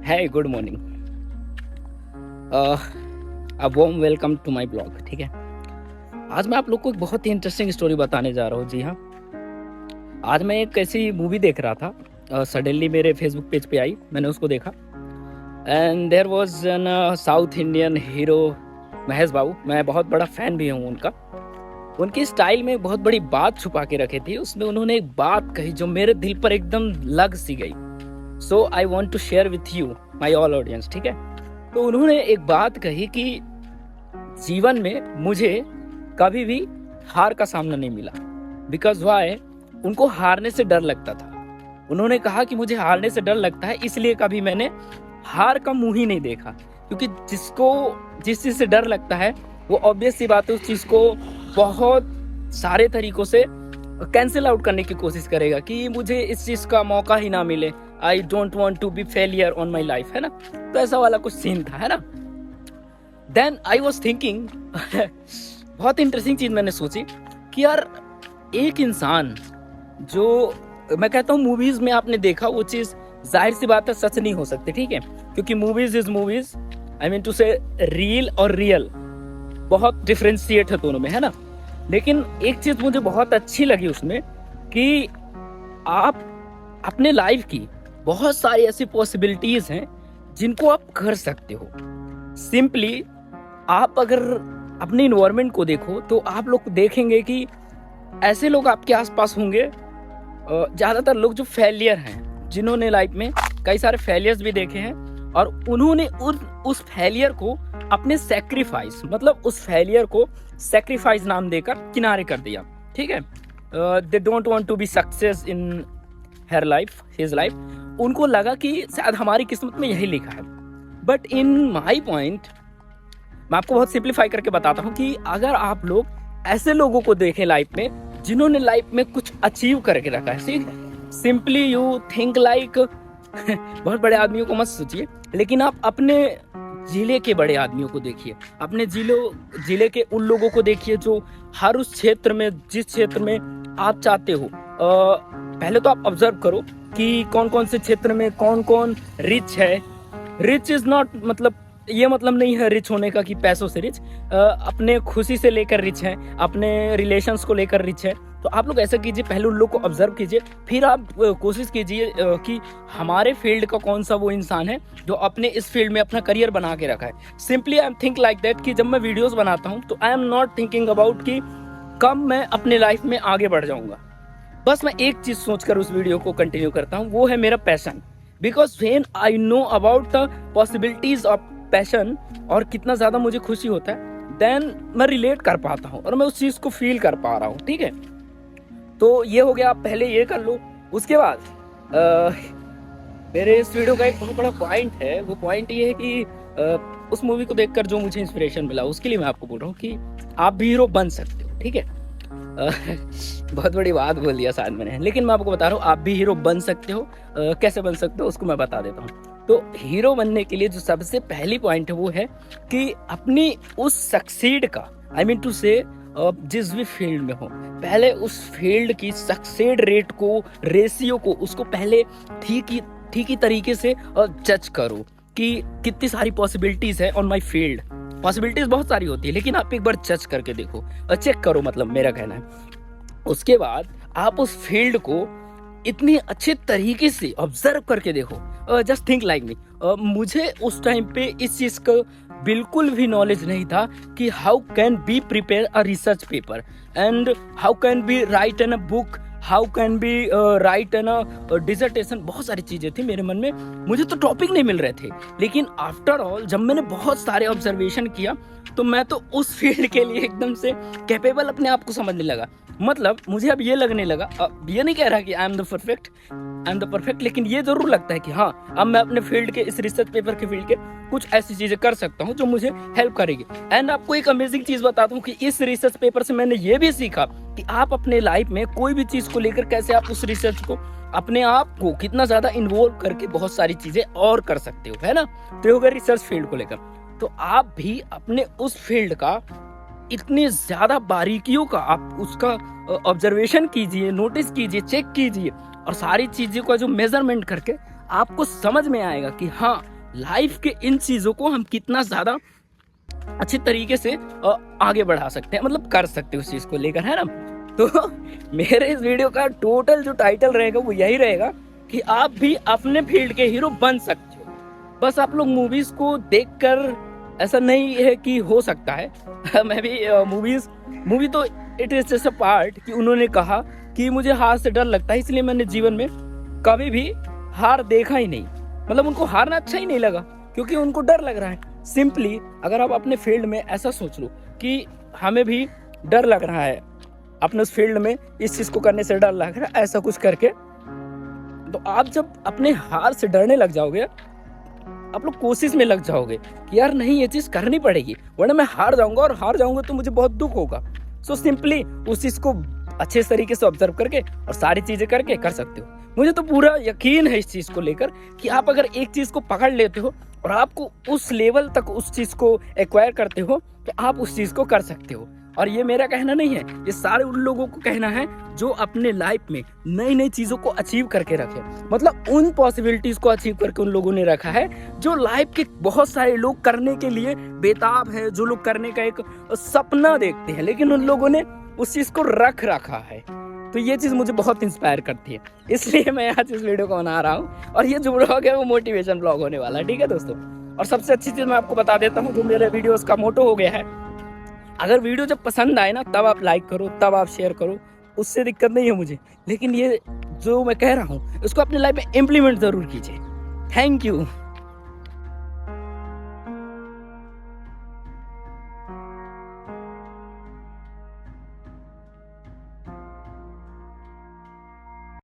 है good morning. A warm welcome to my blog. ठीक है, आज मैं आप लोग को एक बहुत ही इंटरेस्टिंग स्टोरी बताने जा रहा हूँ। जी हाँ, आज मैं एक ऐसी मूवी देख रहा था, सडनली मेरे फेसबुक पेज पे आई, मैंने उसको देखा and there was an South Indian hero Mahesh Babu. मैं बहुत बड़ा फैन भी हूँ उनका। उनकी स्टाइल में एक बहुत बड़ी बात छुपा के रखी थी। उसमें उन्होंने एक बात कही जो मेरे दिल पर एकदम लग सी गई। So I want to share with you my all audience. ठीक है, तो उन्होंने एक बात कही कि जीवन में मुझे कभी भी हार का सामना नहीं मिला। बिकॉज वाई, उनको हारने से डर लगता था। उन्होंने कहा कि मुझे हारने से डर लगता है, इसलिए कभी मैंने हार का मुंह ही नहीं देखा। क्योंकि जिसको जिस चीज से डर लगता है वो ऑब्वियस सी बात है, उस चीज को बहुत सारे तरीकों से कैंसिल आउट करने की कोशिश करेगा कि मुझे इस चीज का मौका ही ना मिले। I don't want to be failure on my life, है ना। तो ऐसा वाला कुछ सीन था, है ना। देन आई वॉज थिंकिंग बहुत इंटरेस्टिंग चीज मैंने सोची कि यार एक इंसान जो, मैं कहता हूँ मूवीज में आपने देखा वो चीज जाहिर सी बात है सच नहीं हो सकती। ठीक है, क्योंकि movies is movies, I mean to say real और रियल बहुत डिफ्रेंशिएट है दोनों में, है ना। लेकिन एक चीज मुझे बहुत अच्छी लगी उसमें कि आप अपने लाइफ की बहुत सारी ऐसी पॉसिबिलिटीज हैं जिनको आप कर सकते हो। सिंपली आप अगर अपने इन्वायरमेंट को देखो तो आप लोग देखेंगे कि ऐसे लोग आपके आसपास होंगे, ज्यादातर लोग जो फेलियर हैं, जिन्होंने लाइफ में कई सारे फेलियर्स भी देखे हैं और उन्होंने उस फेलियर को अपने सेक्रीफाइस, मतलब उस फेलियर को सेक्रीफाइस नाम देकर किनारे कर दिया। ठीक है, they don't want to be success in her life, his life. उनको लगा कि शायद हमारी किस्मत में यही लिखा है। बट इन माई पॉइंट, मैं आपको बहुत सिंप्लीफाई करके बताता हूँ कि अगर आप लोग ऐसे लोगों को देखें लाइफ में जिन्होंने लाइफ में कुछ अचीव करके रखा है, सिंपली यू थिंक लाइक बहुत बड़े आदमियों को मत सोचिए, लेकिन आप अपने जिले के बड़े आदमियों को देखिए, अपने जिले के उन लोगों को देखिए जो हर उस क्षेत्र में, जिस क्षेत्र में आप चाहते हो, पहले तो आप ऑब्जर्व करो कि कौन कौन से क्षेत्र में कौन कौन रिच है। रिच इज नॉट, मतलब ये मतलब नहीं है रिच होने का कि पैसों से रिच, अपने खुशी से लेकर रिच है, अपने रिलेशंस को लेकर रिच है। तो आप लोग ऐसा कीजिए, पहले उन लोग को ऑब्जर्व कीजिए, फिर आप कोशिश कीजिए कि हमारे फील्ड का कौन सा वो इंसान है जो अपने इस फील्ड में अपना करियर बना के रखा है। Simply I am think like that कि जब मैं वीडियोस बनाता हूँ तो I am not thinking about कि कब मैं अपने लाइफ में आगे बढ़ जाऊंगा। बस मैं एक चीज सोचकर उस वीडियो को कंटिन्यू करता हूँ, वो है मेरा passion. Because when I know about the possibilities of passion और कितना ज्यादा मुझे खुशी होता है, देन मैं रिलेट कर पाता हूँ और मैं उस चीज को फील कर पा रहा हूँ। ठीक है, तो ये हो गया, आप पहले ये कर लो। उसके बाद मेरे इस वीडियो का एक बहुत बड़ा पॉइंट है। वो पॉइंट ये है कि उस मूवी को देखकर जो मुझे इंस्पिरेशन मिला, उसके लिए मैं आपको बोल रहा हूँ कि आप भी हीरो बन सकते हो। ठीक है, बहुत बड़ी बात बोल दिया शायद मैंने, लेकिन मैं आपको बता रहा हूँ आप भी हीरो बन सकते हो। कैसे बन सकते हो उसको मैं बता देता हूँ। तो हीरो बनने के लिए जो सबसे पहली पॉइंट है वो है कि अपनी उस सक्सीड का, आई मीन टू से जिस भी फील्ड में हो, पहले उस फील्ड की सक्सेड रेट को, रेशियो को, उसको पहले ठीक ही तरीके से जज करो कि कितनी सारी पॉसिबिलिटीज है ऑन माय फील्ड। पॉसिबिलिटीज बहुत सारी होती है, लेकिन आप एक बार जज करके देखो, चेक करो, मतलब मेरा कहना है। उसके बाद आप उस फील्ड को इतनी अच्छे तरीके से ऑब्जर्व करके देखो। जस्ट थिंक लाइक मी, मुझे उस टाइम पे इस चीज का बिल्कुल भी नॉलेज नहीं था कि how can be prepare a research paper and how can be write an a book, how can be write an a dissertation. बहुत सारी चीजें थी मेरे मन में, मुझे तो टॉपिक नहीं मिल रहे थे। लेकिन आफ्टर ऑल जब मैंने बहुत सारे ऑब्जर्वेशन किया तो मैं तो उस फील्ड के लिए एकदम से कैपेबल अपने आप को समझने लगा। मतलब मुझे अब ये लगने लगा, अब ये नहीं कह रहा कि आई एम द परफेक्ट, लेकिन ये जरूर लगता है कि हाँ, अब मैं अपने फील्ड के, इस रिसर्च पेपर के फील्ड के कुछ ऐसी चीजें कर सकता हूँ जो मुझे हेल्प करेगी। एंड आपको एक अमेजिंग चीज बताता हूँ कि इस रिसर्च पेपर से मैंने ये भी सीखा कि आप अपने लाइफ में कोई भी चीज को लेकर कैसे आप उस रिसर्च को, अपने आप को कितना ज्यादा इन्वॉल्व करके बहुत सारी चीजें और कर सकते हो, है ना। तो हो गया रिसर्च फील्ड को लेकर। तो आप भी अपने उस फील्ड का इतनी ज्यादा बारीकियों का आप उसका ऑब्जर्वेशन कीजिए, नोटिस कीजिए, चेक कीजिए और सारी चीजों का जो मेजरमेंट करके आपको समझ में आएगा कि हाँ, लाइफ के इन चीज़ों को हम कितना ज़्यादा अच्छे तरीके से आगे बढ़ा सकते हैं, मतलब कर सकते हैं उस चीज़ को लेकर, है ना। तो मेरे इस वीडियो का टोटल जो टाइटल रहेगा वो यही रहेगा कि आप भी अपने फील्ड के हीरो बन सकते हो। बस आप लोग मूवीज़ को देखकर ऐसा नहीं है कि हो सकता है मैं भी मूवी तो it is just a part कि उन्होंने कहा कि मुझे हार से डर लगता है, इसलिए मैंने जीवन में कभी भी हार देखा ही नहीं। मतलब उनको हारना अच्छा ही नहीं लगा क्योंकि उनको डर लग रहा है। सिंपली अगर आप अपने फील्ड में ऐसा सोच लो कि हमें भी डर लग रहा है, अपने उस फील्ड में इस चीज को करने से डर लग रहा है, ऐसा कुछ करके, तो आप जब अपने हार से डरने लग जाओगे, आप लोग कोशिश में लग जाओगे कि यार नहीं ये चीज करनी पड़ेगी वरना मैं हार जाऊंगा, और हार जाऊंगा तो मुझे बहुत दुख होगा। सो सिंपली उस चीज को अच्छे तरीके से ऑब्जर्व करके और सारी चीजें करके कर सकते हो। मुझे तो पूरा यकीन है इस चीज को लेकर कि आप अगर एक चीज को पकड़ लेते हो और आपको उस लेवल तक उस चीज को एक्वायर करते हो तो आप उस चीज को कर सकते हो। और ये मेरा कहना नहीं है, ये सारे उन लोगों को कहना है जो अपने लाइफ में नई नई चीजों को अचीव करके रखे, मतलब उन पॉसिबिलिटीज को अचीव करके उन लोगों ने रखा है जो लाइफ के बहुत सारे लोग करने के लिए बेताब है, जो लोग करने का एक सपना देखते हैं, लेकिन उन लोगों ने उस चीज को रखा है। तो ये चीज मुझे बहुत इंस्पायर करती है, इसलिए मैं आज इस वीडियो को बना रहा हूँ। और ये जो ब्लॉग है वो मोटिवेशन ब्लॉग होने वाला है, ठीक है दोस्तों। और सबसे अच्छी चीज मैं आपको बता देता हूँ, जो मेरे वीडियोस का मोटो हो गया है, अगर वीडियो जब पसंद आए ना तब आप लाइक करो, तब आप शेयर करो, उससे दिक्कत नहीं है मुझे, लेकिन ये जो मैं कह रहा हूँ इसको अपनी लाइफ में इम्प्लीमेंट जरूर कीजिए। Thank you.